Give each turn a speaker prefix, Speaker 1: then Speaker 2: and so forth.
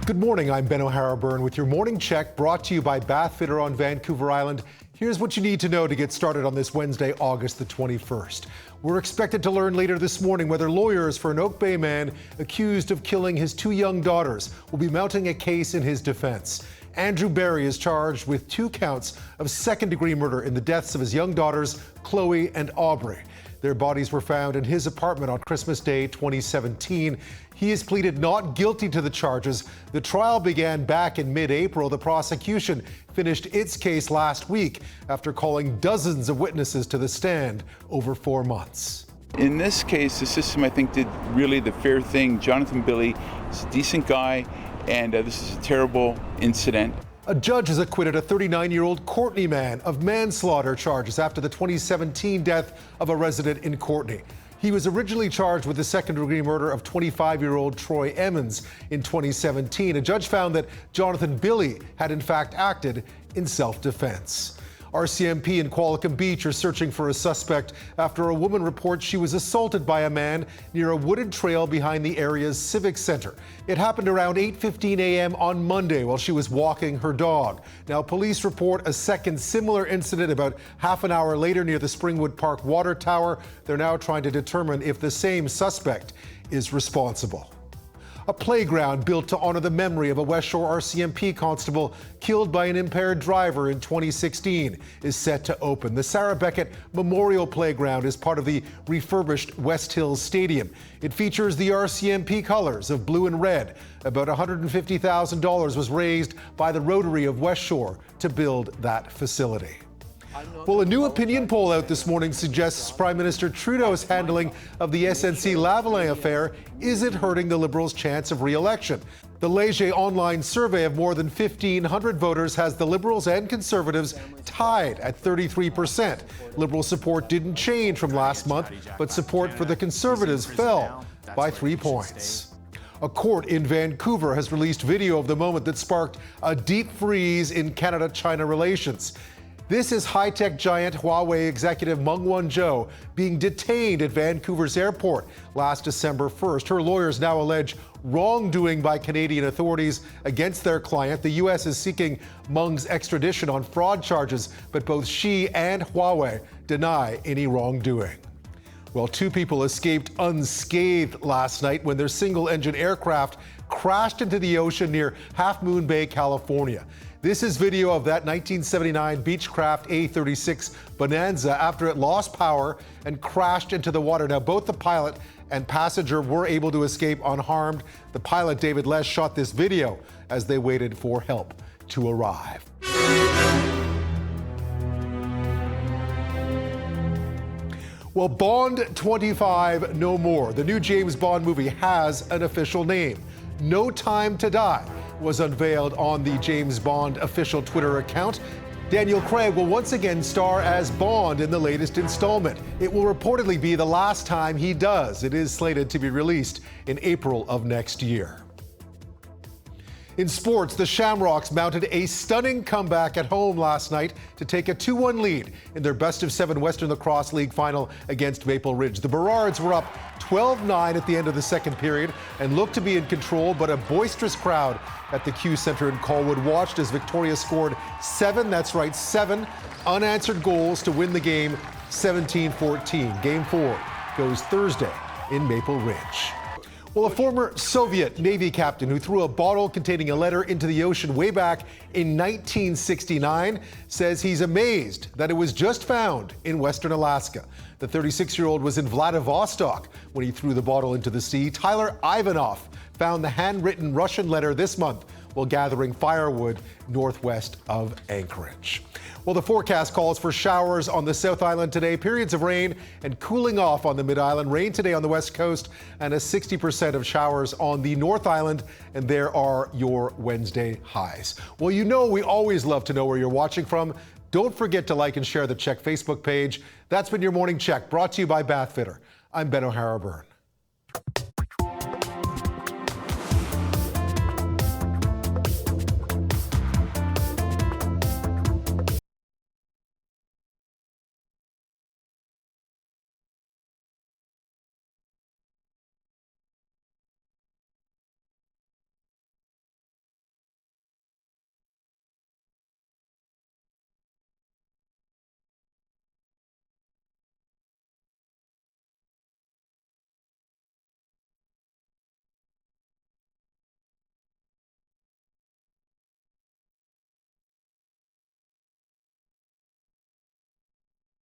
Speaker 1: Good morning, I'm Ben O'Hara-Byrne with your morning check brought to you by Bath Fitter on Vancouver Island. Here's what you need to know to get started on this Wednesday, August the 21st. We're expected to learn later this morning whether lawyers for an Oak Bay man accused of killing his two young daughters will be mounting a case in his defense. Andrew Barry is charged with 2 counts of second-degree murder in the deaths of his young daughters, Chloe and Aubrey. Their bodies were found in his apartment on Christmas Day 2017. He has pleaded not guilty to the charges. The trial began back in mid-April. The prosecution finished its case last week after calling dozens of witnesses to the stand over 4 months.
Speaker 2: In this case, the system, I think, did really the fair thing. Jonathan Billy is a decent guy, and this is a terrible incident.
Speaker 1: A judge has acquitted a 39-year-old Courtenay man of manslaughter charges after the 2017 death of a resident in Courtenay. He was originally charged with the second-degree murder of 25-year-old Troy Emmons in 2017. A judge found that Jonathan Billy had in fact acted in self-defense. RCMP in Qualicum Beach are searching for a suspect after a woman reports she was assaulted by a man near a wooded trail behind the area's Civic Center. It happened around 8:15 a.m. on Monday while she was walking her dog. Now, police report a second similar incident about half an hour later near the Springwood Park water tower. They're now trying to determine if the same suspect is responsible. A playground built to honor the memory of a West Shore RCMP constable killed by an impaired driver in 2016 is set to open. The Sarah Beckett Memorial Playground is part of the refurbished West Hills Stadium. It features the RCMP colors of blue and red. About $150,000 was raised by the Rotary of West Shore to build that facility. Well, a new opinion poll out this morning suggests Prime Minister Trudeau's handling of the SNC-Lavalin affair isn't hurting the Liberals' chance of re-election. The Leger online survey of more than 1,500 voters has the Liberals and Conservatives tied at 33%. Liberal support didn't change from last month, but support for the Conservatives fell by 3 points. A court in Vancouver has released video of the moment that sparked a deep freeze in Canada-China relations. This is high-tech giant Huawei executive Meng Wanzhou being detained at Vancouver's airport last December 1st. Her lawyers now allege wrongdoing by Canadian authorities against their client. The U.S. is seeking Meng's extradition on fraud charges, but both she and Huawei deny any wrongdoing. Well, 2 people escaped unscathed last night when their single-engine aircraft crashed into the ocean near Half Moon Bay, California. This is video of that 1979 Beechcraft A-36 Bonanza after it lost power and crashed into the water. Now, both the pilot and passenger were able to escape unharmed. The pilot, David Les, shot this video as they waited for help to arrive. Well, Bond 25 No More, the new James Bond movie, has an official name. No Time to Die was unveiled on the James Bond official Twitter account. Daniel Craig will once again star as Bond in the latest installment. It will reportedly be the last time he does. It is slated to be released in April of next year. In sports, the Shamrocks mounted a stunning comeback at home last night to take a 2-1 lead in their best-of-7 Western Lacrosse League final against Maple Ridge. The Burrards were up 12-9 at the end of the second period and looked to be in control, but a boisterous crowd at the Q Center in Colwood watched as Victoria scored 7 unanswered goals to win the game 17-14. Game 4 goes Thursday in Maple Ridge. Well, a former Soviet Navy captain who threw a bottle containing a letter into the ocean way back in 1969 says he's amazed that it was just found in Western Alaska. The 36-year-old was in Vladivostok when he threw the bottle into the sea. Tyler Ivanov found the handwritten Russian letter this month while gathering firewood northwest of Anchorage. Well, the forecast calls for showers on the South Island today, periods of rain and cooling off on the Mid-Island. Rain today on the West Coast and a 60% of showers on the North Island. And there are your Wednesday highs. Well, you know we always love to know where you're watching from. Don't forget to like and share the CHEK Facebook page. That's been your Morning Check, brought to you by Bath Fitter. I'm Ben O'Hara-Byrne.